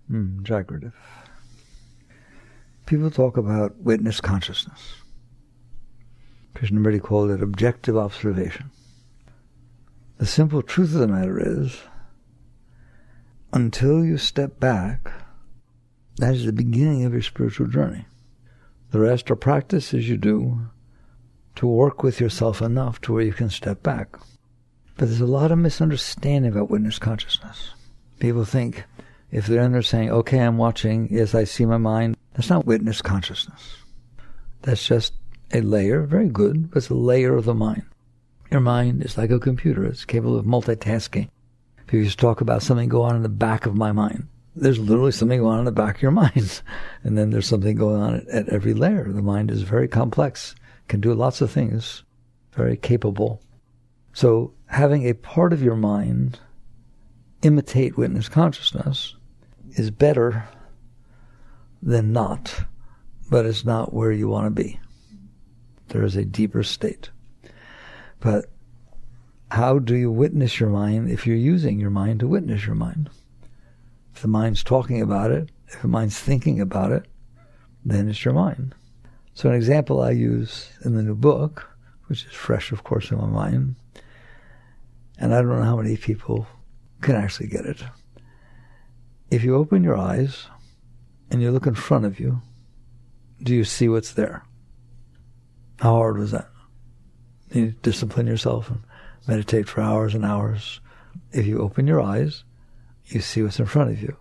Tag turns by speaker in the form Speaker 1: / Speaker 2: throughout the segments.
Speaker 1: Jagrative. People talk about witness consciousness. Krishnamurti called it objective observation. The simple truth of the matter is, until you step back, that is the beginning of your spiritual journey. The rest are practices you do to work with yourself enough to where you can step back. But there's a lot of misunderstanding about witness consciousness. People think if they're in there saying, okay, I'm watching, yes, I see my mind, that's not witness consciousness. That's just a layer, very good, but it's a layer of the mind. Your mind is like a computer. It's capable of multitasking. If you just talk about something going on in the back of my mind, there's literally something going on in the back of your mind. And then there's something going on at every layer. The mind is very complex, can do lots of things, very capable. So having a part of your mind imitate witness consciousness is better than not, but it's not where you want to be. There is a deeper state. But how do you witness your mind if you're using your mind to witness your mind? If the mind's talking about it, if the mind's thinking about it, then it's your mind. So an example I use in the new book, which is fresh, of course, in my mind, and I don't know how many people can actually get it. If you open your eyes and you look in front of you, do you see what's there? How hard was that? You discipline yourself and meditate for hours and hours. If you open your eyes, you see what's in front of you.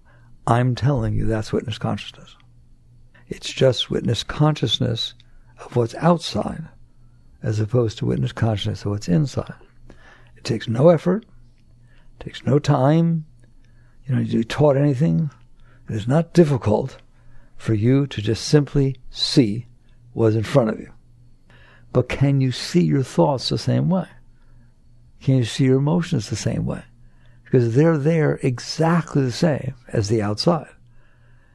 Speaker 1: I'm telling you that's witness consciousness. It's just witness consciousness of what's outside as opposed to witness consciousness of what's inside. It takes no effort. It takes no time. You don't need to be taught anything. It is not difficult for you to just simply see what's in front of you. But can you see your thoughts the same way? Can you see your emotions the same way? Because they're there exactly the same as the outside.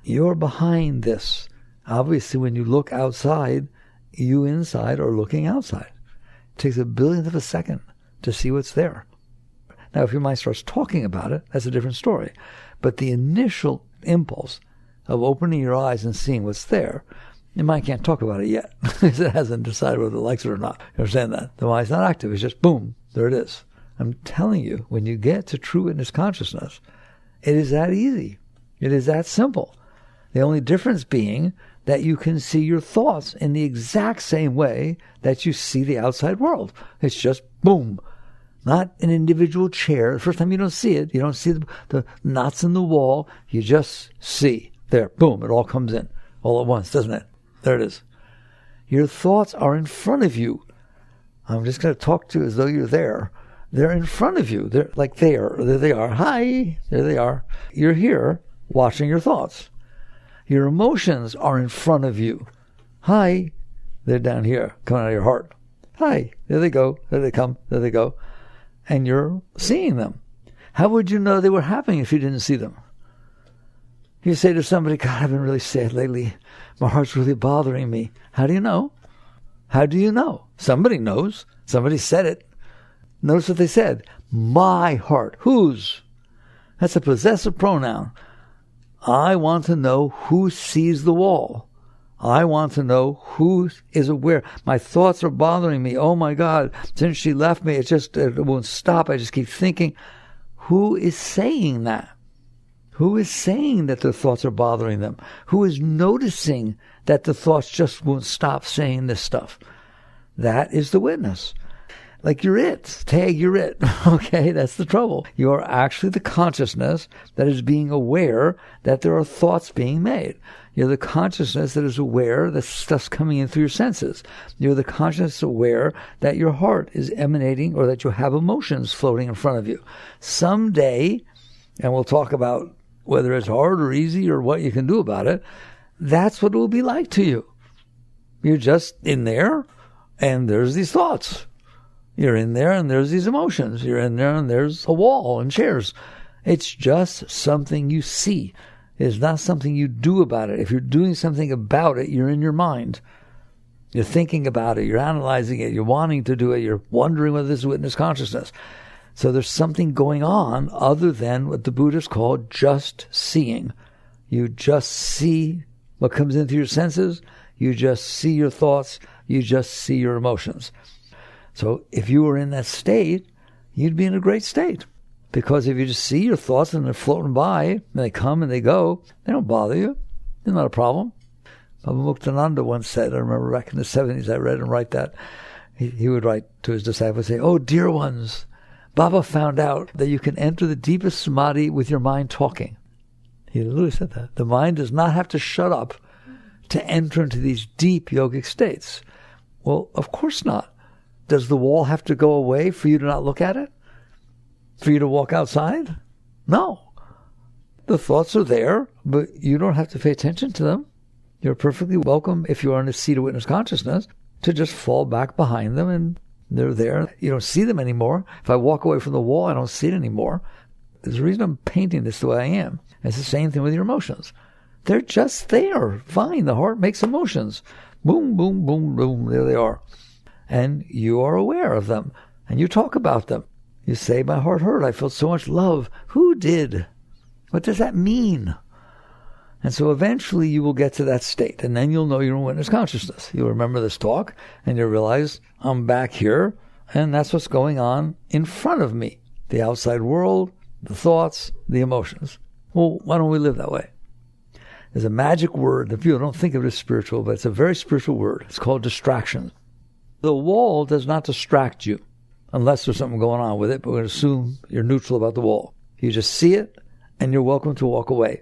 Speaker 1: You're behind this. Obviously, when you look outside, you inside are looking outside. It takes a billionth of a second to see what's there. Now, if your mind starts talking about it, that's a different story. But the initial impulse of opening your eyes and seeing what's there, your mind can't talk about it yet because it hasn't decided whether it likes it or not. You understand that? The mind's not active. It's just boom, there it is. I'm telling you, when you get to true witness consciousness, it is that easy. It is that simple. The only difference being that you can see your thoughts in the exact same way that you see the outside world. It's just boom. Not an individual chair. The first time you don't see it, you don't see the knots in the wall. You just see. There, boom, it all comes in all at once, doesn't it? There it is. Your thoughts are in front of you. I'm just going to talk to you as though you're there. They're in front of you. They're like there they are. Hi, there they are. You're here watching your thoughts. Your emotions are in front of you. Hi, they're down here, coming out of your heart. Hi, there they go. There they come. There they go. And you're seeing them. How would you know they were happening if you didn't see them? You say to somebody, God, I've been really sad lately. My heart's really bothering me. How do you know? How do you know? Somebody knows. Somebody said it. Notice what they said. My heart. Whose? That's a possessive pronoun. I want to know who sees the wall. I want to know who is aware. My thoughts are bothering me. Oh my God, since she left me, it won't stop. I just keep thinking. Who is saying that? Who is saying that their thoughts are bothering them? Who is noticing that the thoughts just won't stop saying this stuff? That is the witness. Like you're it. Tag, you're it. Okay, that's the trouble. You are actually the consciousness that is being aware that there are thoughts being made. You're the consciousness that is aware that stuff's coming in through your senses. You're the consciousness aware that your heart is emanating or that you have emotions floating in front of you. Someday, and we'll talk about whether it's hard or easy or what you can do about it, that's what it will be like to you. You're just in there and there's these thoughts. You're in there and there's these emotions. You're in there and there's a wall and chairs. It's just something you see. It's not something you do about it. If you're doing something about it, you're in your mind. You're thinking about it. You're analyzing it. You're wanting to do it. You're wondering whether this is witness consciousness. So there's something going on other than what the Buddhists call just seeing. You just see what comes into your senses. You just see your thoughts. You just see your emotions. So if you were in that state, you'd be in a great state. Because if you just see your thoughts and they're floating by, and they come and they go, they don't bother you. They're not a problem. Baba Muktananda once said, I remember back in the 70s, I read him write that. He would write to his disciples, say, "Oh, dear ones, Baba found out that you can enter the deepest samadhi with your mind talking." He literally said that. The mind does not have to shut up to enter into these deep yogic states. Well, of course not. Does the wall have to go away for you to not look at it? For you to walk outside? No. The thoughts are there, but you don't have to pay attention to them. You're perfectly welcome, if you are in a seat of witness consciousness, to just fall back behind them, and they're there. You don't see them anymore. If I walk away from the wall, I don't see it anymore. There's a reason I'm painting this the way I am. It's the same thing with your emotions. They're just there. Fine, the heart makes emotions. Boom, boom, boom, boom, there they are. And you are aware of them, and you talk about them. You say, my heart hurt, I felt so much love. Who did? What does that mean? And so eventually you will get to that state, and then you'll know you're in witness consciousness. You'll remember this talk, and you'll realize, I'm back here, and that's what's going on in front of me. The outside world, the thoughts, the emotions. Well, why don't we live that way? There's a magic word that people don't think of it as spiritual, but it's a very spiritual word. It's called distraction. The wall does not distract you, unless there's something going on with it, but we're going to assume you're neutral about the wall. You just see it, and you're welcome to walk away.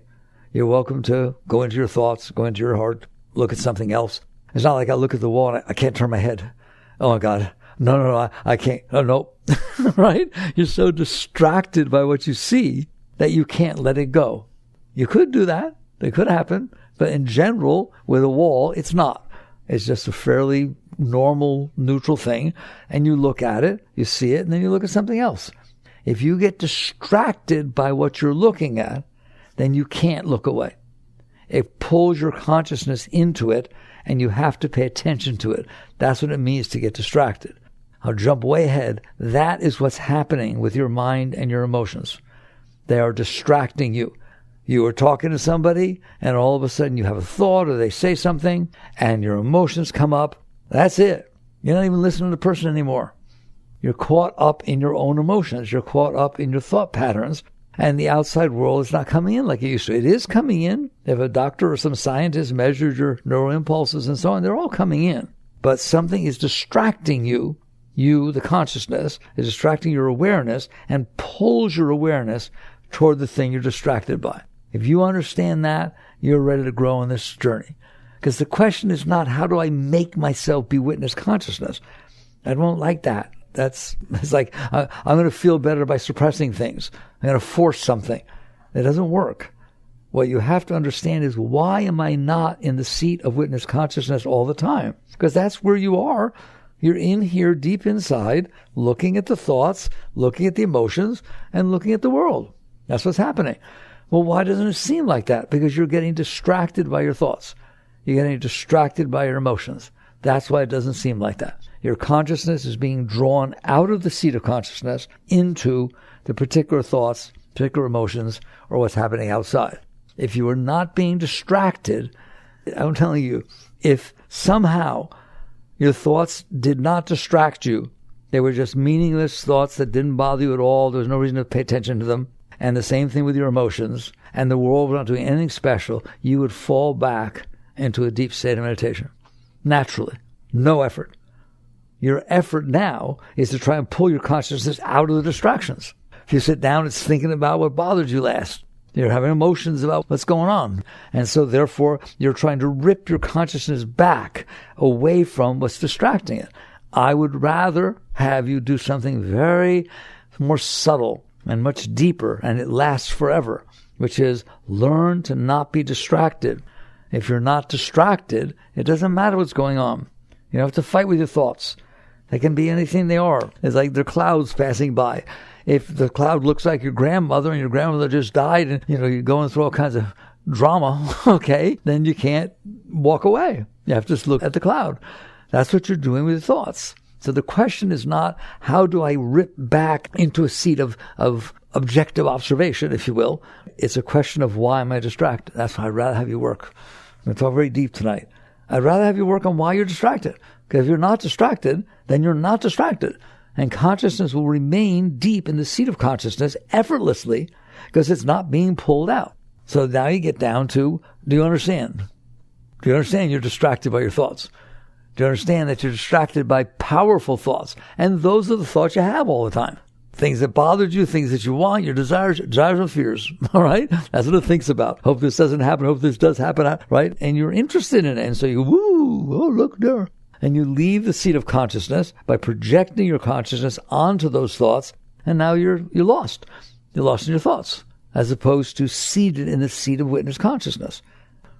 Speaker 1: You're welcome to go into your thoughts, go into your heart, look at something else. It's not like I look at the wall and I can't turn my head. Oh my God. No, I can't. Oh, no. Right? You're so distracted by what you see that you can't let it go. You could do that. It could happen. But in general, with a wall, it's not. It's just a fairly normal, neutral thing. And you look at it, you see it, and then you look at something else. If you get distracted by what you're looking at, then you can't look away. It pulls your consciousness into it, and you have to pay attention to it. That's what it means to get distracted. I'll jump way ahead. That is what's happening with your mind and your emotions. They are distracting you. You are talking to somebody, and all of a sudden you have a thought, or they say something, and your emotions come up. That's it. You're not even listening to the person anymore. You're caught up in your own emotions. You're caught up in your thought patterns. And the outside world is not coming in like it used to. It is coming in. If a doctor or some scientist measured your neural impulses and so on, they're all coming in. But something is distracting you. You, the consciousness, is distracting your awareness and pulls your awareness toward the thing you're distracted by. If you understand that, you're ready to grow on this journey. Because the question is not, how do I make myself be witness consciousness? I don't like that. It's like, I'm going to feel better by suppressing things. I'm going to force something. It doesn't work. What you have to understand is, why am I not in the seat of witness consciousness all the time? Because that's where you are. You're in here deep inside, looking at the thoughts, looking at the emotions, and looking at the world. That's what's happening. Well, why doesn't it seem like that? Because you're getting distracted by your thoughts. You're getting distracted by your emotions. That's why it doesn't seem like that. Your consciousness is being drawn out of the seat of consciousness into the particular thoughts, particular emotions, or what's happening outside. If you are not being distracted, I'm telling you, if somehow your thoughts did not distract you, they were just meaningless thoughts that didn't bother you at all, there was no reason to pay attention to them, and the same thing with your emotions, and the world was not doing anything special, you would fall back into a deep state of meditation. Naturally. No effort. Your effort now is to try and pull your consciousness out of the distractions. If you sit down, it's thinking about what bothered you last. You're having emotions about what's going on. And so therefore, you're trying to rip your consciousness back away from what's distracting it. I would rather have you do something very more subtle and much deeper, and it lasts forever, which is learn to not be distracted. If you're not distracted, it doesn't matter what's going on. You don't have to fight with your thoughts. They can be anything they are. It's like they're clouds passing by. If the cloud looks like your grandmother and your grandmother just died and, you're going through all kinds of drama, okay, then you can't walk away. You have to just look at the cloud. That's what you're doing with your thoughts. So the question is not, how do I rip back into a seat of objective observation, if you will. It's a question of why am I distracted? That's why I'd rather have you work. I'm going to talk very deep tonight. I'd rather have you work on why you're distracted. Because if you're not distracted, then you're not distracted. And consciousness will remain deep in the seat of consciousness effortlessly because it's not being pulled out. So now you get down to, do you understand? Do you understand you're distracted by your thoughts? Do you understand that you're distracted by powerful thoughts? And those are the thoughts you have all the time. Things that bothered you, things that you want, your desires and fears. All right? That's what it thinks about. Hope this doesn't happen. Hope this does happen. Right? And you're interested in it. And so you, woo, oh, look there. And you leave the seat of consciousness by projecting your consciousness onto those thoughts. And now you're lost. You're lost in your thoughts, as opposed to seated in the seat of witness consciousness.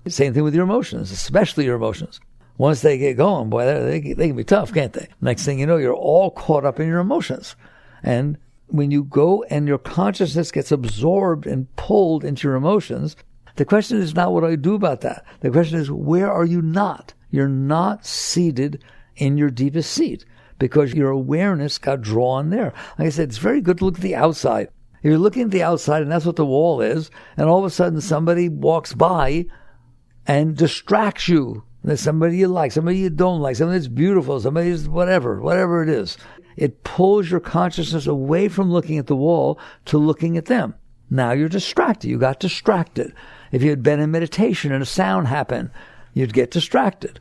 Speaker 1: Same thing with your emotions, especially your emotions. Once they get going, boy, they can be tough, can't they? Next thing you know, you're all caught up in your emotions. And when you go and your consciousness gets absorbed and pulled into your emotions, the question is not what do I do about that? The question is, where are you not? You're not seated in your deepest seat because your awareness got drawn there. Like I said, it's very good to look at the outside. If you're looking at the outside and that's what the wall is, and all of a sudden somebody walks by and distracts you. There's somebody you like, somebody you don't like, somebody that's beautiful, somebody's whatever it is. It pulls your consciousness away from looking at the wall to looking at them. Now you're distracted. You got distracted. If you had been in meditation and a sound happened, you'd get distracted.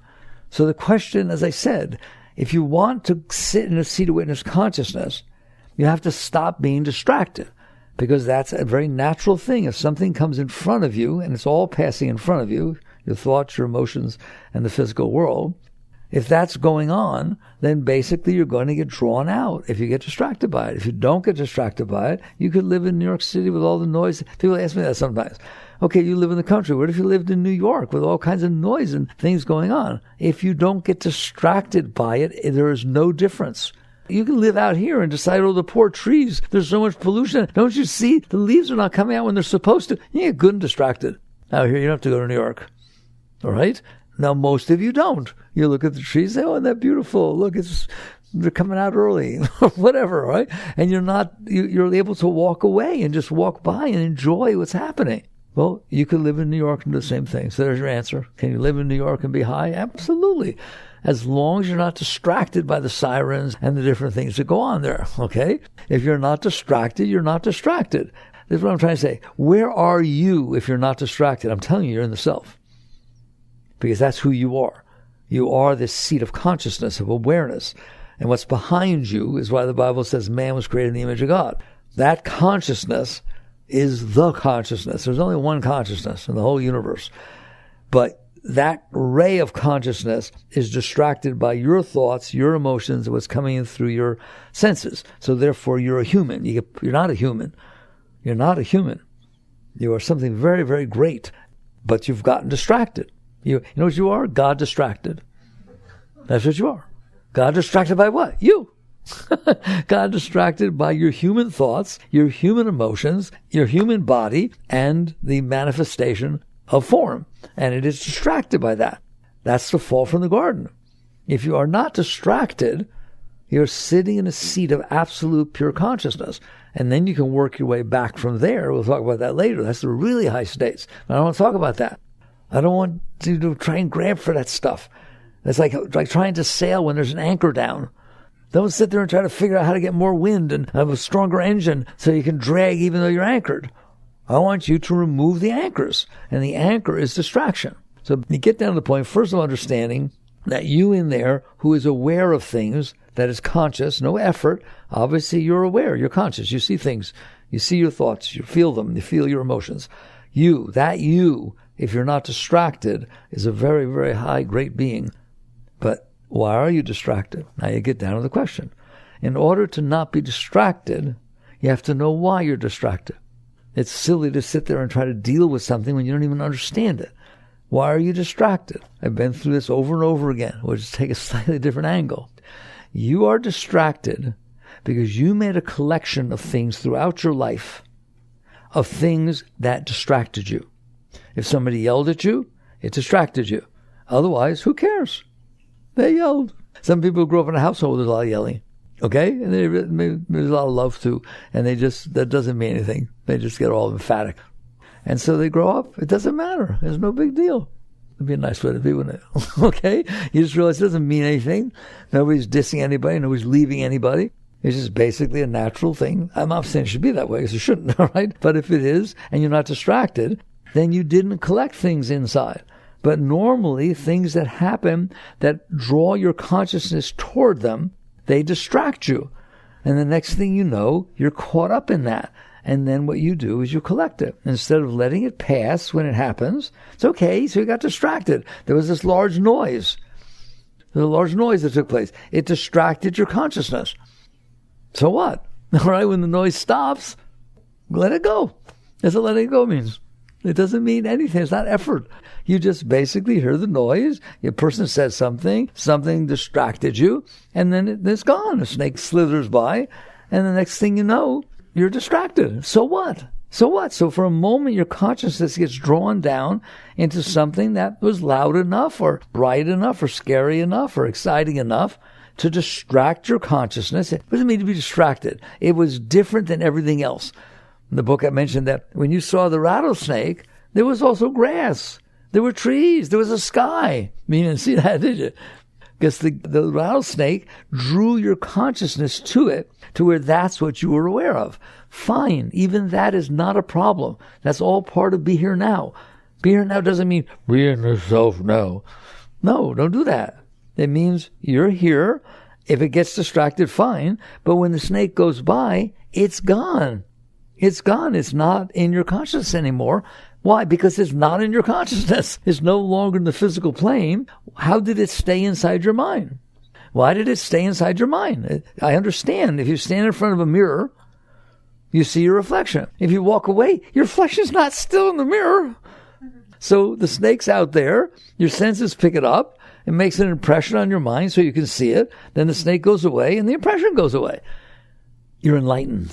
Speaker 1: So the question, as I said, if you want to sit in a seat of witness consciousness, you have to stop being distracted because that's a very natural thing. If something comes in front of you and it's all passing in front of you, your thoughts, your emotions, and the physical world, if that's going on, then basically you're going to get drawn out if you get distracted by it. If you don't get distracted by it, you could live in New York City with all the noise. People ask me that sometimes. Okay, you live in the country. What if you lived in New York with all kinds of noise and things going on? If you don't get distracted by it, there is no difference. You can live out here and decide, oh, the poor trees, there's so much pollution. Don't you see? The leaves are not coming out when they're supposed to. You get good and distracted. Out here, you don't have to go to New York. All right? Now, most of you don't. You look at the trees, say, oh, isn't that beautiful? Look, they're coming out early, or whatever, right? And you're able to walk away and just walk by and enjoy what's happening. Well, you could live in New York and do the same thing. So there's your answer. Can you live in New York and be high? Absolutely. As long as you're not distracted by the sirens and the different things that go on there, okay? If you're not distracted, you're not distracted. This is what I'm trying to say. Where are you if you're not distracted? I'm telling you, you're in the self. Because that's who you are. You are this seat of consciousness, of awareness. And what's behind you is why the Bible says man was created in the image of God. That consciousness is the consciousness. There's only one consciousness in the whole universe. But that ray of consciousness is distracted by your thoughts, your emotions, what's coming in through your senses. So therefore, you're a human. You're not a human. You're not a human. You are something very, very great. But you've gotten distracted. You know what you are? God distracted. That's what you are. God distracted by what? You. God distracted by your human thoughts, your human emotions, your human body, and the manifestation of form. And it is distracted by that. That's the fall from the garden. If you are not distracted, you're sitting in a seat of absolute pure consciousness. And then you can work your way back from there. We'll talk about that later. That's the really high states. I don't want to talk about that. I don't want to try and grab for that stuff. It's like trying to sail when there's an anchor down. Don't sit there and try to figure out how to get more wind and have a stronger engine so you can drag even though you're anchored. I want you to remove the anchors. And the anchor is distraction. So you get down to the point, first of understanding that you in there who is aware of things, that is conscious, no effort. Obviously, you're aware. You're conscious. You see things. You see your thoughts. You feel them. You feel your emotions. You, if you're not distracted, is a very, very high, great being. But why are you distracted? Now you get down to the question. In order to not be distracted, you have to know why you're distracted. It's silly to sit there and try to deal with something when you don't even understand it. Why are you distracted? I've been through this over and over again. We'll just take a slightly different angle. You are distracted because you made a collection of things throughout your life, of things that distracted you. If somebody yelled at you, it distracted you. Otherwise, who cares? They yelled. Some people grew up in a household with a lot of yelling. Okay? And there's a lot of love too. And that doesn't mean anything. They just get all emphatic. And so they grow up. It doesn't matter. It's no big deal. It'd be a nice way to be, wouldn't it? Okay? You just realize it doesn't mean anything. Nobody's dissing anybody. Nobody's leaving anybody. It's just basically a natural thing. I'm not saying it should be that way, because it shouldn't, all right? But if it is, and you're not distracted, then you didn't collect things inside. But normally, things that happen that draw your consciousness toward them, they distract you. And the next thing you know, you're caught up in that. And then what you do is you collect it. Instead of letting it pass when it happens, it's okay, so you got distracted. There was this large noise. There was a large noise that took place. It distracted your consciousness. So what? All right, when the noise stops, let it go. That's what letting it go means. It doesn't mean anything. It's not effort. You just basically hear the noise. A person says something distracted you, and then it's gone. A snake slithers by, and the next thing you know, you're distracted. So what? So what? So for a moment, your consciousness gets drawn down into something that was loud enough or bright enough or scary enough or exciting enough to distract your consciousness. It doesn't mean to be distracted. It was different than everything else. In the book I mentioned that when you saw the rattlesnake, there was also grass. There were trees. There was a sky. You didn't see that, did you? Because the rattlesnake drew your consciousness to it, to where that's what you were aware of. Fine. Even that is not a problem. That's all part of be here now. Be here now doesn't mean be in yourself now. No, don't do that. It means you're here. If it gets distracted, fine. But when the snake goes by, it's gone. It's gone. It's not in your consciousness anymore. Why? Because it's not in your consciousness. It's no longer in the physical plane. How did it stay inside your mind? Why did it stay inside your mind? I understand. If you stand in front of a mirror, you see your reflection. If you walk away, your reflection's not still in the mirror. So the snake's out there. Your senses pick it up. It makes an impression on your mind so you can see it. Then the snake goes away and the impression goes away. You're enlightened.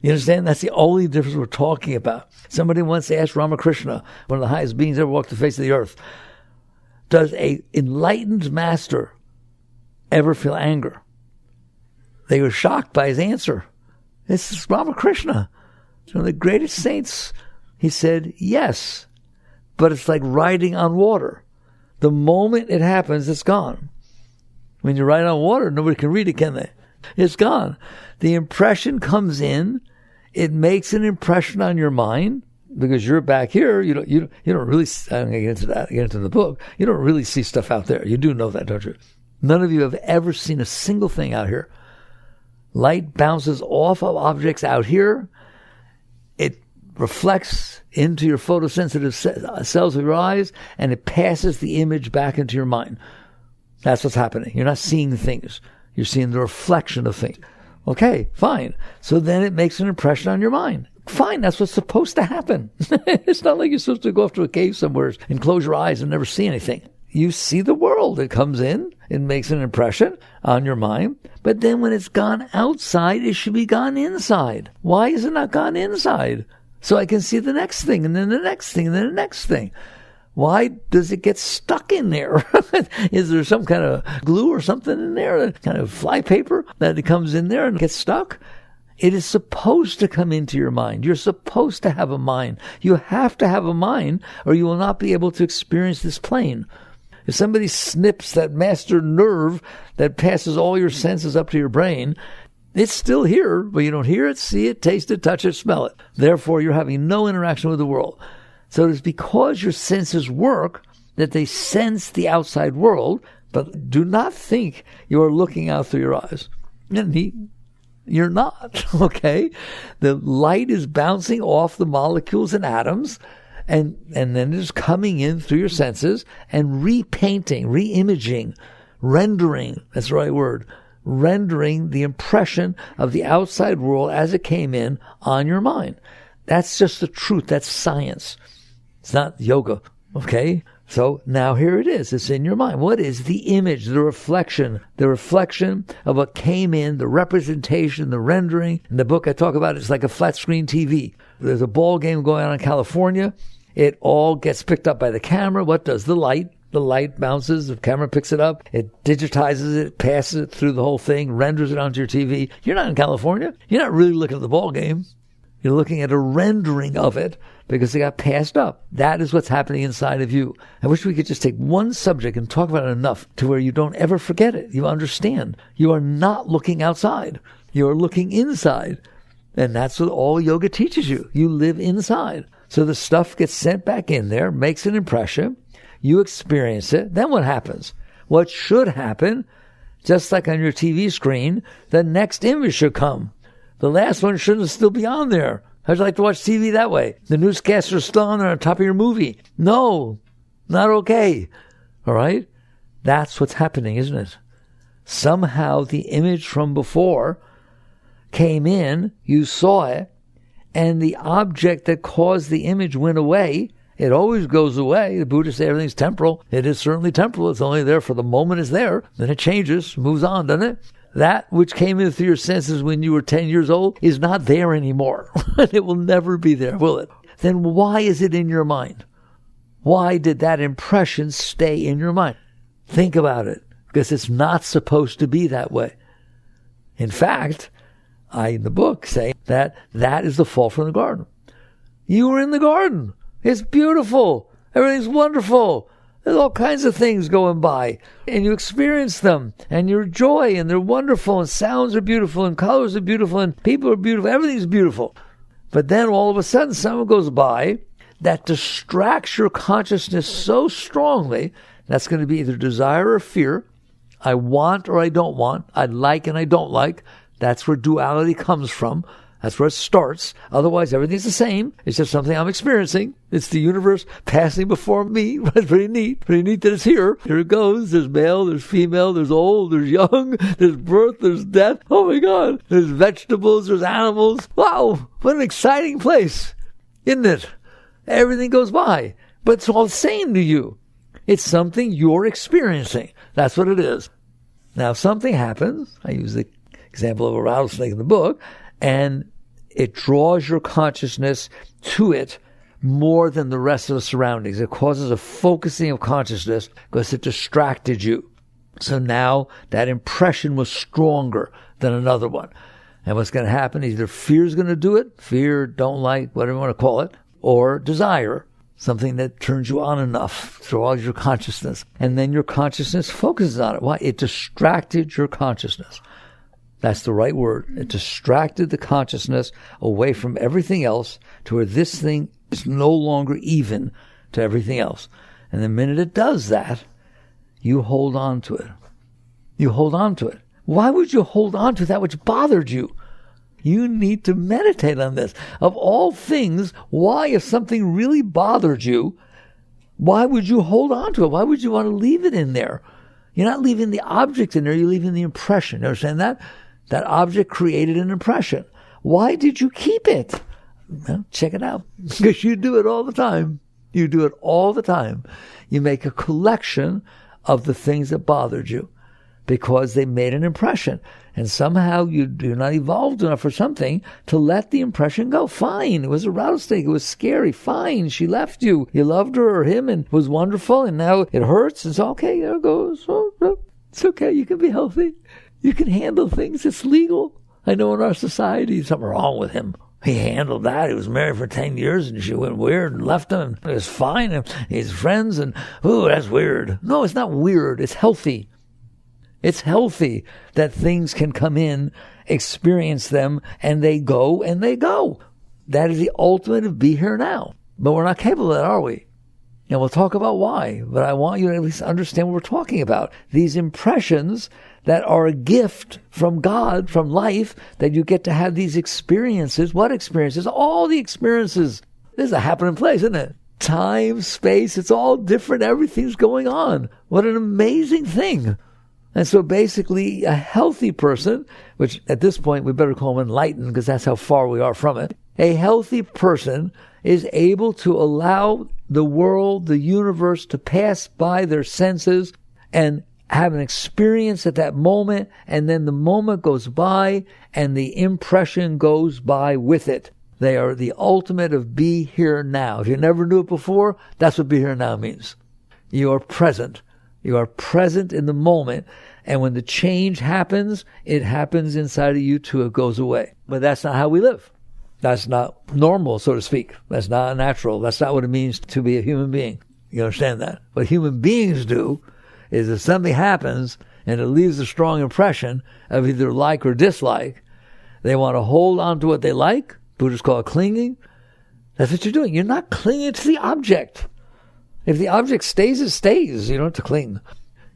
Speaker 1: You understand? That's the only difference we're talking about. Somebody once asked Ramakrishna, one of the highest beings ever walked the face of the earth, does a enlightened master ever feel anger? They were shocked by his answer. This is Ramakrishna, one of the greatest saints. He said, yes, but it's like riding on water. The moment it happens, it's gone. When you ride on water, nobody can read it, can they? It's gone. The impression comes in. It makes an impression on your mind because you're back here. You don't really. I'm going to get into that. Get into the book. You don't really see stuff out there. You do know that, don't you? None of you have ever seen a single thing out here. Light bounces off of objects out here. It reflects into your photosensitive cells of your eyes, and it passes the image back into your mind. That's what's happening. You're not seeing things. You're seeing the reflection of things. Okay, fine. So then it makes an impression on your mind. Fine, that's what's supposed to happen. It's not like you're supposed to go off to a cave somewhere and close your eyes and never see anything. You see the world. It comes in. It makes an impression on your mind. But then when it's gone outside, it should be gone inside. Why is it not gone inside? So I can see the next thing, and then the next thing, and then the next thing. Why does it get stuck in there? Is there some kind of glue or something in there, kind of fly paper that it comes in there and gets stuck? It is supposed to come into your mind. You're supposed to have a mind. You have to have a mind, or you will not be able to experience this plane. If somebody snips that master nerve that passes all your senses up to your brain, it's still here, but you don't hear it, see it, taste it, touch it, smell it. Therefore, you're having no interaction with the world. So it is because your senses work that they sense the outside world, but do not think you are looking out through your eyes. You're not, okay? The light is bouncing off the molecules and atoms, and then it is coming in through your senses and repainting, reimaging, rendering, that's the right word, rendering the impression of the outside world as it came in on your mind. That's just the truth. That's science. It's not yoga, okay? So now here it is. It's in your mind. What is the image, the reflection of what came in, the representation, the rendering? In the book I talk about it's like a flat screen TV. There's a ball game going on in California. It all gets picked up by the camera. What does the light? The light bounces, the camera picks it up, it digitizes it, passes it through the whole thing, renders it onto your TV. You're not in California. You're not really looking at the ball game. You're looking at a rendering of it because it got passed up. That is what's happening inside of you. I wish we could just take one subject and talk about it enough to where you don't ever forget it. You understand. You are not looking outside. You are looking inside. And that's what all yoga teaches you. You live inside. So the stuff gets sent back in there, makes an impression. You experience it. Then what happens? What should happen, just like on your TV screen, the next image should come. The last one shouldn't still be on there. How'd you like to watch TV that way? The newscaster is still on there on top of your movie. No, not okay. All right? That's what's happening, isn't it? Somehow the image from before came in, you saw it, and the object that caused the image went away. It always goes away. The Buddhists say everything's temporal. It is certainly temporal. It's only there for the moment it's there. Then it changes, moves on, doesn't it? That which came in through your senses when you were 10 years old is not there anymore. It will never be there, will it? Then why is it in your mind? Why did that impression stay in your mind? Think about it, because it's not supposed to be that way. In fact, I, in the book, say that is the fall from the garden. You were in the garden. It's beautiful. Everything's wonderful. There's all kinds of things going by, and you experience them, and your joy, and they're wonderful, and sounds are beautiful, and colors are beautiful, and people are beautiful. Everything's beautiful. But then all of a sudden, someone goes by that distracts your consciousness so strongly. That's going to be either desire or fear. I want or I don't want. I like and I don't like. That's where duality comes from. That's where it starts. Otherwise, everything's the same. It's just something I'm experiencing. It's the universe passing before me. It's pretty neat. Pretty neat that it's here. Here it goes. There's male, there's female, there's old, there's young, there's birth, there's death. Oh my God. There's vegetables, there's animals. Wow. What an exciting place. Isn't it? Everything goes by. But it's all the same to you. It's something you're experiencing. That's what it is. Now, if something happens, I use the example of a rattlesnake in the book, and it draws your consciousness to it more than the rest of the surroundings. It causes a focusing of consciousness because it distracted you. So now that impression was stronger than another one. And what's going to happen, either fear is going to do it, fear, don't like, whatever you want to call it, or desire, something that turns you on enough, draws your consciousness. And then your consciousness focuses on it. Why? It distracted your consciousness. That's the right word. It distracted the consciousness away from everything else to where this thing is no longer even to everything else. And the minute it does that, you hold on to it. You hold on to it. Why would you hold on to that which bothered you? You need to meditate on this. Of all things, why, if something really bothered you, why would you hold on to it? Why would you want to leave it in there? You're not leaving the object in there, you're leaving the impression. You understand that? That object created an impression. Why did you keep it? Well, check it out. Because you do it all the time. You do it all the time. You make a collection of the things that bothered you because they made an impression. And somehow you're not evolved enough for something to let the impression go. Fine. It was a rattlesnake. It was scary. Fine. She left you. You loved her or him and it was wonderful. And now it hurts. It's okay. There it goes. Oh, it's okay. You can be healthy. You can handle things. It's legal. I know in our society, something wrong with him. He handled that. He was married for 10 years and she went weird and left him. And it was fine. And he's friends and, ooh, that's weird. No, it's not weird. It's healthy. It's healthy that things can come in, experience them, and they go and they go. That is the ultimate of be here now. But we're not capable of that, are we? And we'll talk about why. But I want you to at least understand what we're talking about. These impressions that are a gift from God, from life, that you get to have these experiences. What experiences? All the experiences. This is a happening place, isn't it? Time, space, it's all different. Everything's going on. What an amazing thing. And so basically a healthy person, which at this point we better call him enlightened because that's how far we are from it. A healthy person is able to allow the world, the universe to pass by their senses and have an experience at that moment, and then the moment goes by and the impression goes by with it. They are the ultimate of be here now. If you never knew it before, that's what be here now means. You are present. You are present in the moment. And when the change happens, it happens inside of you too. It goes away. But that's not how we live. That's not normal, so to speak. That's not natural. That's not what it means to be a human being. You understand that? What human beings do is if something happens and it leaves a strong impression of either like or dislike, they want to hold on to what they like. Buddhists call it clinging. That's what you're doing. You're not clinging to the object. If the object stays, it stays. You don't have to cling.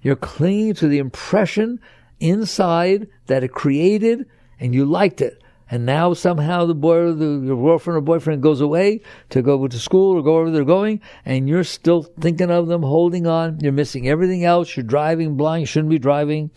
Speaker 1: You're clinging to the impression inside that it created and you liked it. And now somehow the boy, your girlfriend or boyfriend goes away to go to school or go wherever they're going, and you're still thinking of them, holding on. You're missing everything else. You're driving blind. You shouldn't be driving.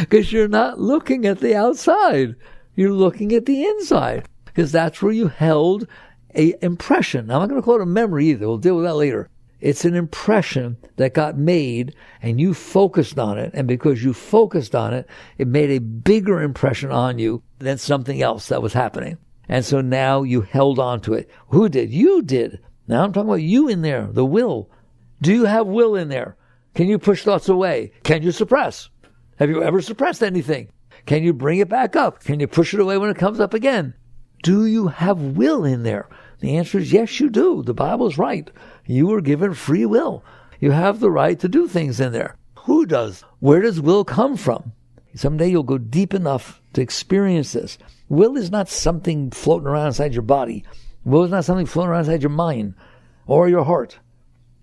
Speaker 1: Because you're not looking at the outside. You're looking at the inside. Because that's where you held a impression. Now, I'm not going to call it a memory either. We'll deal with that later. It's an impression that got made and you focused on it. And because you focused on it, it made a bigger impression on you than something else that was happening. And so now you held on to it. Who did? You did. Now I'm talking about you in there, the will. Do you have will in there? Can you push thoughts away? Can you suppress? Have you ever suppressed anything? Can you bring it back up? Can you push it away when it comes up again? Do you have will in there? The answer is yes, you do. The Bible is right. You were given free will. You have the right to do things in there. Who does? Where does will come from? Someday you'll go deep enough to experience this. Will is not something floating around inside your body. Will is not something floating around inside your mind or your heart.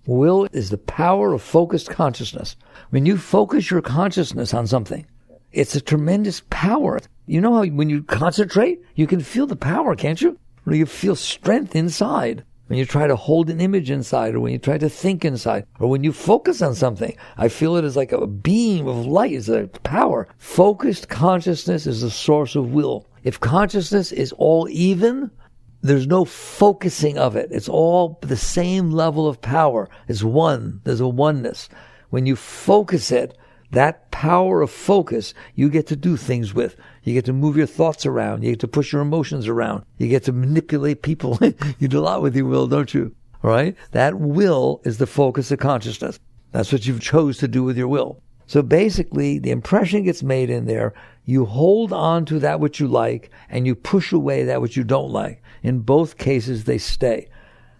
Speaker 1: Will is the power of focused consciousness. When you focus your consciousness on something, it's a tremendous power. You know how when you concentrate, you can feel the power, can't you? Or you feel strength inside. When you try to hold an image inside, or when you try to think inside, or when you focus on something, I feel it as like a beam of light. It's a power. Focused consciousness is the source of will. If consciousness is all even, there's no focusing of it. It's all the same level of power. It's one. There's a oneness. When you focus it, that power of focus, you get to do things with. You get to move your thoughts around. You get to push your emotions around. You get to manipulate people. You do a lot with your will, don't you? All right? That will is the focus of consciousness. That's what you've chose to do with your will. So basically, the impression gets made in there. You hold on to that which you like, and you push away that which you don't like. In both cases, they stay.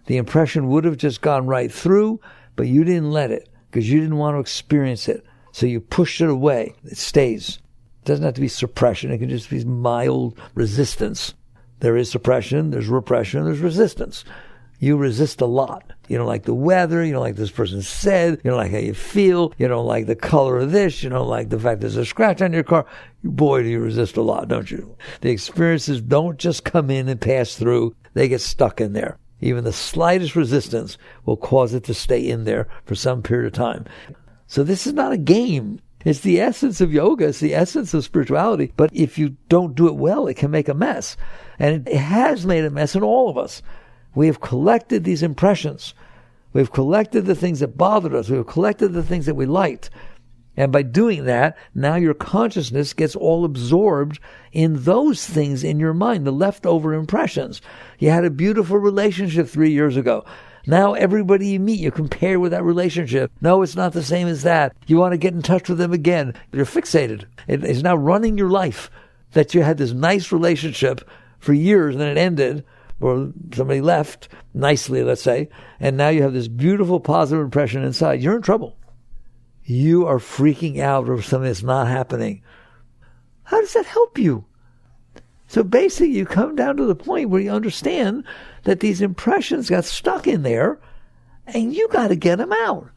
Speaker 1: The impression would have just gone right through, but you didn't let it because you didn't want to experience it. So you push it away. It stays. It doesn't have to be suppression. It can just be mild resistance. There is suppression, there's repression, there's resistance. You resist a lot. You don't like the weather. You don't like this person said. You don't like how you feel. You don't like the color of this. You don't like the fact there's a scratch on your car. Boy, do you resist a lot, don't you? The experiences don't just come in and pass through. They get stuck in there. Even the slightest resistance will cause it to stay in there for some period of time. So this is not a game. It's the essence of yoga. It's the essence of spirituality. But if you don't do it well, it can make a mess. And it has made a mess in all of us. We have collected these impressions. We've collected the things that bothered us. We've collected the things that we liked. And by doing that, now your consciousness gets all absorbed in those things in your mind, the leftover impressions. You had a beautiful relationship 3 years ago. Now everybody you meet, you compare with that relationship. No, it's not the same as that. You want to get in touch with them again. You're fixated. It is now running your life. That you had this nice relationship for years and then it ended, or somebody left nicely, let's say, and now you have this beautiful positive impression inside. You're in trouble. You are freaking out over something that's not happening. How does that help you? So basically, you come down to the point where you understand that these impressions got stuck in there, and you got to get them out.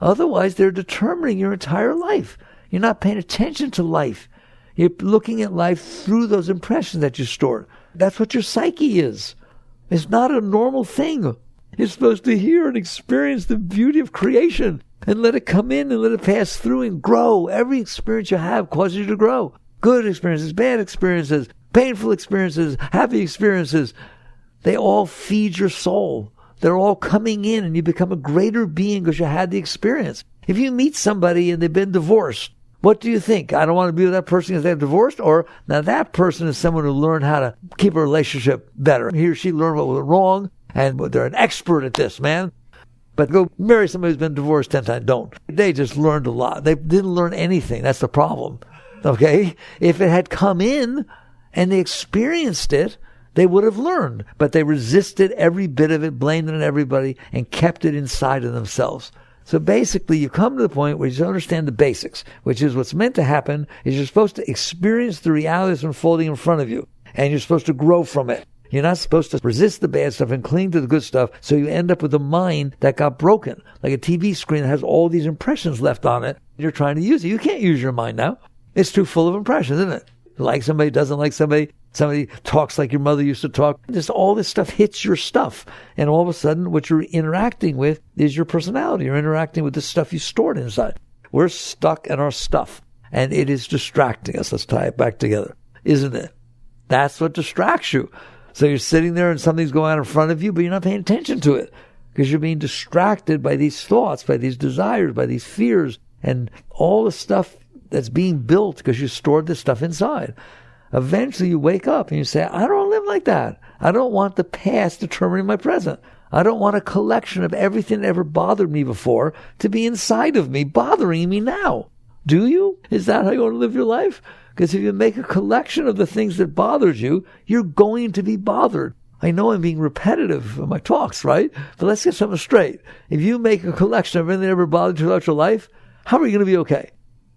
Speaker 1: Otherwise, they're determining your entire life. You're not paying attention to life. You're looking at life through those impressions that you stored. That's what your psyche is. It's not a normal thing. You're supposed to hear and experience the beauty of creation and let it come in and let it pass through and grow. Every experience you have causes you to grow. Good experiences, bad experiences, painful experiences, happy experiences. They all feed your soul. They're all coming in and you become a greater being because you had the experience. If you meet somebody and they've been divorced, what do you think? I don't want to be with that person because they're divorced? Or now that person is someone who learned how to keep a relationship better. He or she learned what was wrong and they're an expert at this, man. But go marry somebody who's been divorced 10 times. Don't. They just learned a lot. They didn't learn anything. That's the problem. Okay? If it had come in and they experienced it, they would have learned. But they resisted every bit of it, blamed it on everybody, and kept it inside of themselves. So basically, you come to the point where you understand the basics, which is what's meant to happen is you're supposed to experience the reality that's unfolding in front of you, and you're supposed to grow from it. You're not supposed to resist the bad stuff and cling to the good stuff, so you end up with a mind that got broken, like a TV screen that has all these impressions left on it. You're trying to use it. You can't use your mind now. It's too full of impressions, isn't it? Like somebody, doesn't like somebody. Somebody talks like your mother used to talk. Just all this stuff hits your stuff. And all of a sudden, what you're interacting with is your personality. You're interacting with the stuff you stored inside. We're stuck in our stuff. And it is distracting us. Let's tie it back together. Isn't it? That's what distracts you. So you're sitting there and something's going on in front of you, but you're not paying attention to it. Because you're being distracted by these thoughts, by these desires, by these fears, and all the stuff that's being built because you stored this stuff inside. Eventually you wake up and you say, I don't live like that. I don't want the past determining my present. I don't want a collection of everything that ever bothered me before to be inside of me, bothering me now. Do you? Is that how you want to live your life? Because if you make a collection of the things that bothers you, you're going to be bothered. I know I'm being repetitive in my talks, right? But let's get something straight. If you make a collection of everything that ever bothered you throughout your life, how are you going to be okay?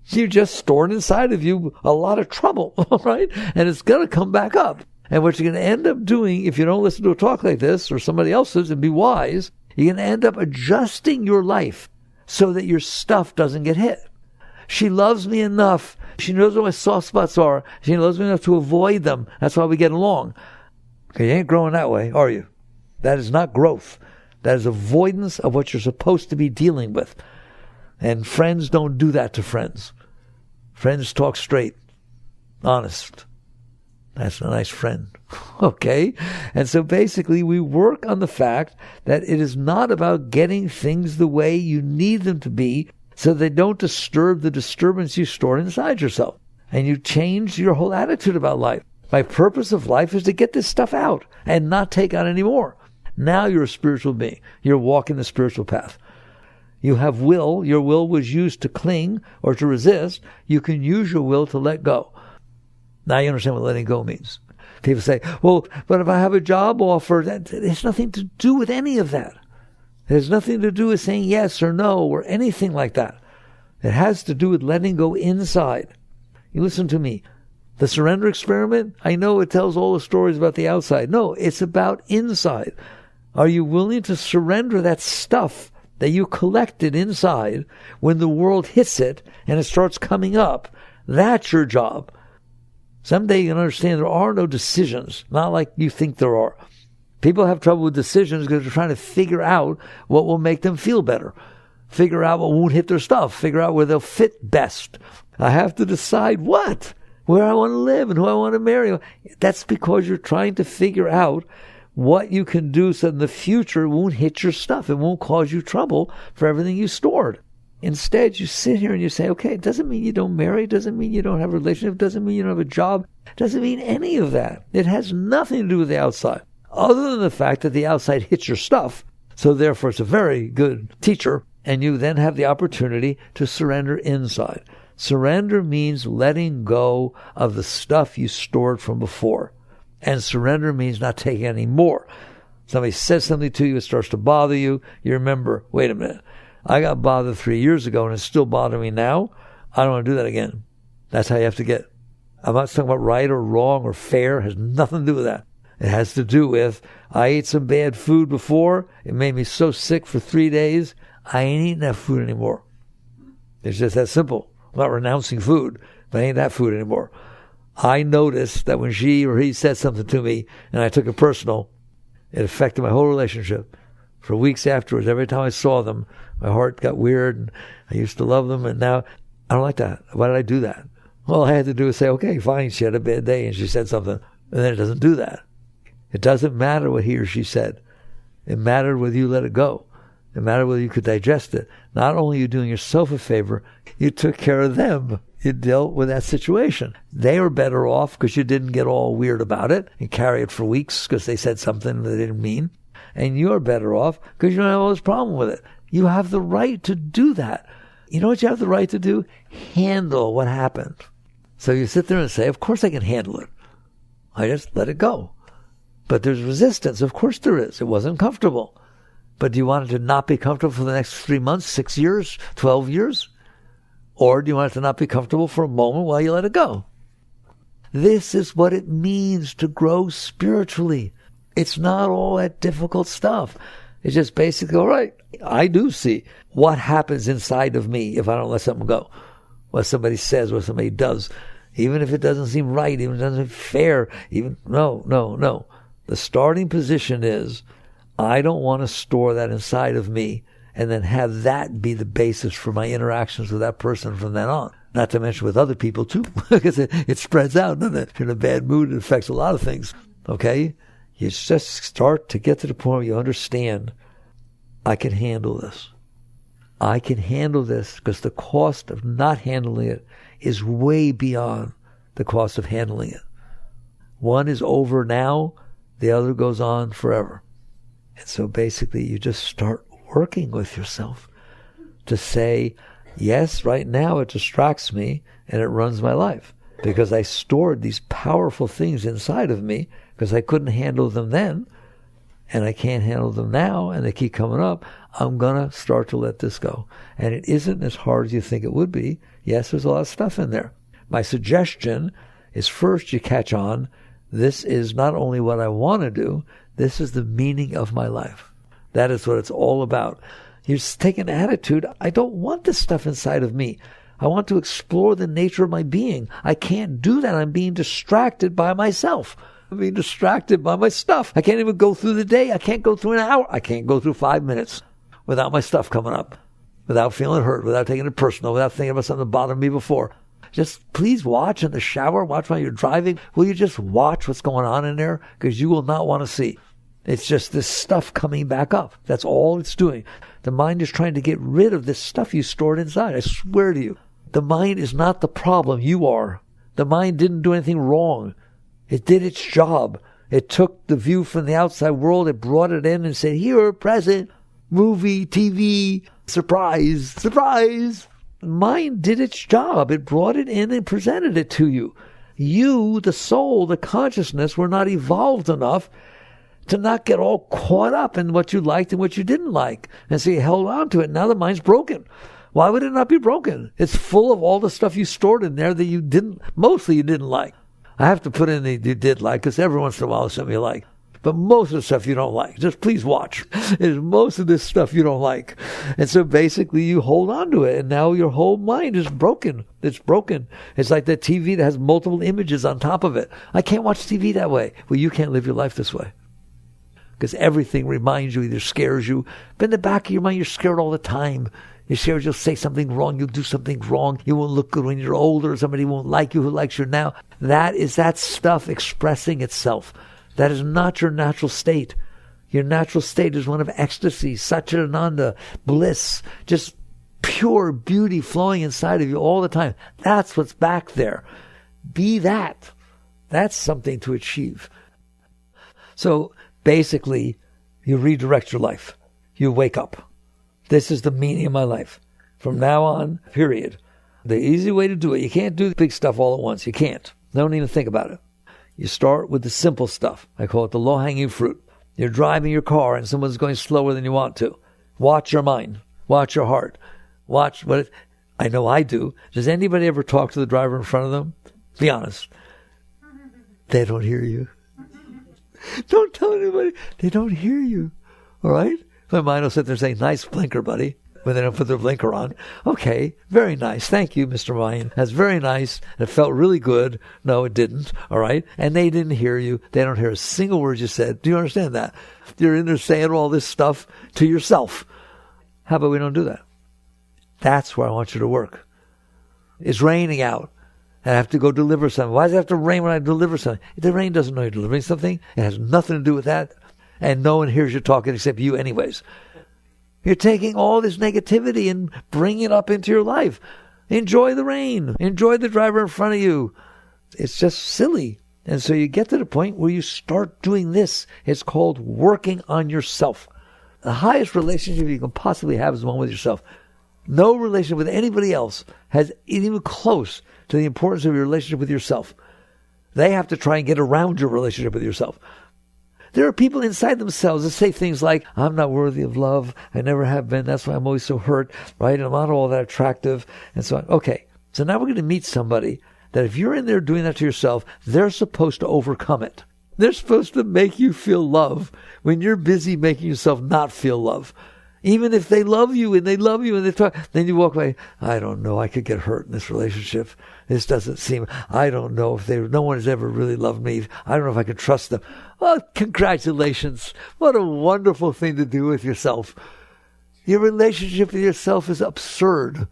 Speaker 1: You just stored inside of you a lot of trouble, right? And it's going to come back up. And what you're going to end up doing, if you don't listen to a talk like this or somebody else's and be wise, you're going to end up adjusting your life so that your stuff doesn't get hit. She loves me enough. She knows what my soft spots are. She loves me enough to avoid them. That's why we get along. Okay, you ain't growing that way, are you? That is not growth. That is avoidance of what you're supposed to be dealing with. And friends don't do that to friends. Friends talk straight, honest. That's a nice friend. Okay? And so basically we work on the fact that it is not about getting things the way you need them to be so they don't disturb the disturbance you store inside yourself. And you change your whole attitude about life. My purpose of life is to get this stuff out and not take on any more. Now you're a spiritual being. You're walking the spiritual path. You have will. Your will was used to cling or to resist. You can use your will to let go. Now you understand what letting go means. People say, well, but if I have a job offer, that has nothing to do with any of that. It has nothing to do with saying yes or no or anything like that. It has to do with letting go inside. You listen to me. The surrender experiment, I know it tells all the stories about the outside. No, it's about inside. Are you willing to surrender that stuff that you collected inside when the world hits it and it starts coming up? That's your job. Someday you can understand there are no decisions, not like you think there are. People have trouble with decisions because they're trying to figure out what will make them feel better. Figure out what won't hit their stuff. Figure out where they'll fit best. I have to decide what? Where I want to live and who I want to marry. That's because you're trying to figure out what you can do so in the future it won't hit your stuff. It won't cause you trouble for everything you stored. Instead, you sit here and you say, okay, it doesn't mean you don't marry. It doesn't mean you don't have a relationship. It doesn't mean you don't have a job. It doesn't mean any of that. It has nothing to do with the outside, other than the fact that the outside hits your stuff. So therefore, it's a very good teacher. And you then have the opportunity to surrender inside. Surrender means letting go of the stuff you stored from before. And surrender means not taking any more. Somebody says something to you, it starts to bother you. You remember, wait a minute, I got bothered 3 years ago and it's still bothering me now. I don't want to do that again. That's how you have to get. I'm not talking about right or wrong or fair. It has nothing to do with that. It has to do with, I ate some bad food before. It made me so sick for 3 days. I ain't eating that food anymore. It's just that simple. I'm not renouncing food, but I ain't that food anymore. I noticed that when she or he said something to me and I took it personal, it affected my whole relationship. For weeks afterwards, every time I saw them, my heart got weird and I used to love them and now I don't like that. Why did I do that? All I had to do was say, okay, fine, she had a bad day and she said something. And then it doesn't do that. It doesn't matter what he or she said. It mattered whether you let it go. It mattered whether you could digest it. Not only are you doing yourself a favor, you took care of them. You dealt with that situation. They were better off because you didn't get all weird about it and carry it for weeks because they said something that they didn't mean. and you're better off because you don't have all this problem with it. You have the right to do that. You know what you have the right to do? Handle what happened. So you sit there and say, of course I can handle it. I just let it go. But there's resistance. Of course there is. It wasn't comfortable. But do you want it to not be comfortable for the next 3 months, 6 years, 12 years? Or do you want it to not be comfortable for a moment while you let it go? This is what it means to grow spiritually. It's not all that difficult stuff. It's just basically, all right, I do see what happens inside of me if I don't let something go. What somebody says, what somebody does. Even if it doesn't seem right, even if it doesn't seem fair, no. The starting position is, I don't want to store that inside of me and then have that be the basis for my interactions with that person from then on. Not to mention with other people too, because it spreads out, doesn't it? If you're in a bad mood, it affects a lot of things, okay? You just start to get to the point where you understand, I can handle this. I can handle this because the cost of not handling it is way beyond the cost of handling it. One is over now, the other goes on forever. And so basically you just start working with yourself to say, yes, right now it distracts me and it runs my life because I stored these powerful things inside of me because I couldn't handle them then and I can't handle them now and they keep coming up. I'm going to start to let this go. And it isn't as hard as you think it would be. Yes, there's a lot of stuff in there. My suggestion is first you catch on, this is not only what I want to do, this is the meaning of my life. That is what it's all about. You take an attitude, I don't want this stuff inside of me. I want to explore the nature of my being. I can't do that. I'm being distracted by myself. I'm being distracted by my stuff. I can't even go through the day. I can't go through an hour. I can't go through 5 minutes without my stuff coming up, without feeling hurt, without taking it personal, without thinking about something that bothered me before. Just please watch in the shower, watch while you're driving. Will you just watch what's going on in there? Because you will not want to see. It's just this stuff coming back up. That's all it's doing. The mind is trying to get rid of this stuff you stored inside. I swear to you. The mind is not the problem. You are. The mind didn't do anything wrong. It did its job. It took the view from the outside world. It brought it in and said, here, present, movie, TV, surprise, surprise. Mind did its job. It brought it in and presented it to you. You, the soul, the consciousness, were not evolved enough to not get all caught up in what you liked and what you didn't like. And so you held on to it. Now the mind's broken. Why would it not be broken? It's full of all the stuff you stored in there that mostly you didn't like. I have to put in the you did like, because every once in a while there's something you like. But most of the stuff you don't like. Just please watch. It's most of this stuff you don't like. And so basically you hold on to it. And now your whole mind is broken. It's broken. It's like that TV that has multiple images on top of it. I can't watch TV that way. Well, you can't live your life this way. Because everything reminds you, either scares you. But in the back of your mind, you're scared all the time. You're scared you'll say something wrong. You'll do something wrong. You won't look good when you're older. Somebody won't like you who likes you now. That is that stuff expressing itself. That is not your natural state. Your natural state is one of ecstasy, satchidananda, bliss, just pure beauty flowing inside of you all the time. That's what's back there. Be that. That's something to achieve. So basically, you redirect your life. You wake up. This is the meaning of my life. From now on, period. The easy way to do it, you can't do the big stuff all at once. You can't. Don't even think about it. You start with the simple stuff. I call it the low-hanging fruit. You're driving your car and someone's going slower than you want to. Watch your mind. Watch your heart. Watch what I know I do. Does anybody ever talk to the driver in front of them? Be honest. They don't hear you. Don't tell anybody. They don't hear you. All right? My mind will sit there and say, nice blinker, buddy, when they don't put their blinker on. Okay, very nice. Thank you, Mr. Mind. That's very nice. It felt really good. No, it didn't. All right? And they didn't hear you. They don't hear a single word you said. Do you understand that? You're in there saying all this stuff to yourself. How about we don't do that? That's where I want you to work. It's raining out. And I have to go deliver something. Why does it have to rain when I deliver something? The rain doesn't know you're delivering something. It has nothing to do with that. And no one hears you talking except you anyways. You're taking all this negativity and bringing it up into your life. Enjoy the rain. Enjoy the driver in front of you. It's just silly. And so you get to the point where you start doing this. It's called working on yourself. The highest relationship you can possibly have is one with yourself. No relationship with anybody else has even close to the importance of your relationship with yourself. They have to try and get around your relationship with yourself. There are people inside themselves that say things like, I'm not worthy of love. I never have been. That's why I'm always so hurt, right? And I'm not all that attractive, and so on. Okay, so now we're going to meet somebody that if you're in there doing that to yourself, they're supposed to overcome it. They're supposed to make you feel love when you're busy making yourself not feel love. Even if they love you and they talk, then you walk away, I don't know, I could get hurt in this relationship. This doesn't seem, I don't know if no one has ever really loved me. I don't know if I can trust them. Well, congratulations. What a wonderful thing to do with yourself. Your relationship with yourself is absurd.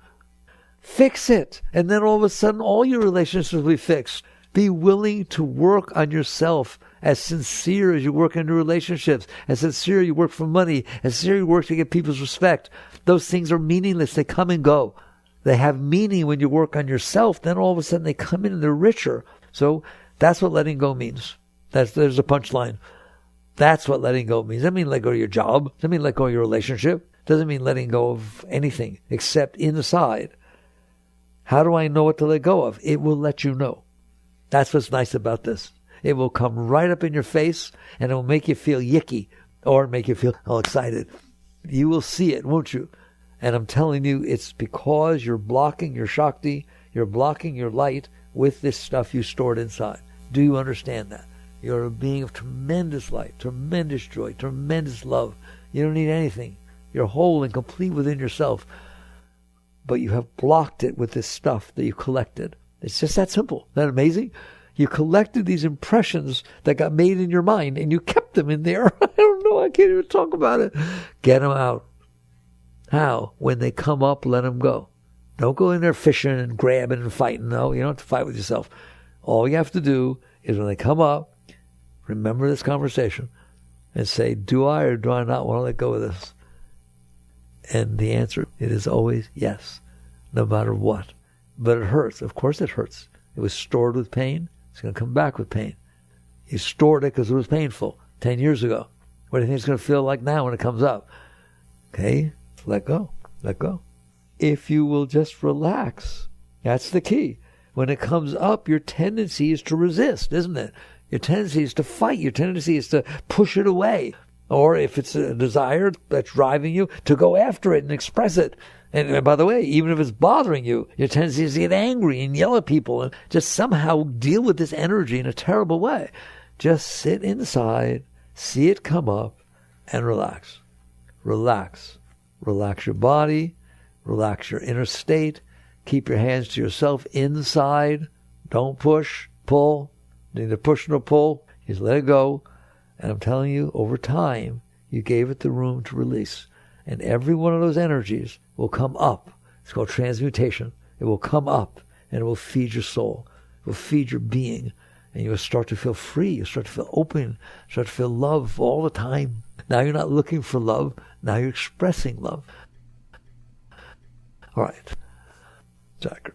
Speaker 1: Fix it. And then all of a sudden, all your relationships will be fixed. Be willing to work on yourself as sincere as you work in your relationships, as sincere you work for money, as sincere you work to get people's respect. Those things are meaningless. They come and go. They have meaning when you work on yourself. Then all of a sudden they come in and they're richer. So that's what letting go means. There's a punchline. That's what letting go means. Doesn't mean let go of your job. Doesn't mean let go of your relationship. Doesn't mean letting go of anything except inside. How do I know what to let go of? It will let you know. That's what's nice about this. It will come right up in your face and it will make you feel yicky or make you feel all excited. You will see it, won't you? And I'm telling you, it's because you're blocking your Shakti, you're blocking your light with this stuff you stored inside. Do you understand that? You're a being of tremendous light, tremendous joy, tremendous love. You don't need anything. You're whole and complete within yourself. But you have blocked it with this stuff that you collected. It's just that simple. Isn't that amazing? You collected these impressions that got made in your mind and you kept them in there. I don't know. I can't even talk about it. Get them out. How? When they come up, let them go. Don't go in there fishing and grabbing and fighting. No, you don't have to fight with yourself. All you have to do is when they come up, remember this conversation and say, do I or do I not want to let go of this? And the answer, it is always yes, no matter what. But it hurts. Of course it hurts. It was stored with pain. It's going to come back with pain. You stored it because it was painful 10 years ago. What do you think it's going to feel like now when it comes up? Okay, let go. Let go. If you will just relax, that's the key. When it comes up, your tendency is to resist, isn't it? Your tendency is to fight. Your tendency is to push it away. Or if it's a desire that's driving you, to go after it and express it. And by the way, even if it's bothering you, your tendency is to get angry and yell at people and just somehow deal with this energy in a terrible way. Just sit inside, see it come up, and relax. Relax. Relax your body. Relax your inner state. Keep your hands to yourself inside. Don't push, pull. Neither push nor pull. Just let it go. And I'm telling you, over time, you gave it the room to release. And every one of those energies will come up. It's called transmutation. It will come up and it will feed your soul. It will feed your being. And you will start to feel free. You'll start to feel open. Start to feel love all the time. Now you're not looking for love. Now you're expressing love. All right. Jagged.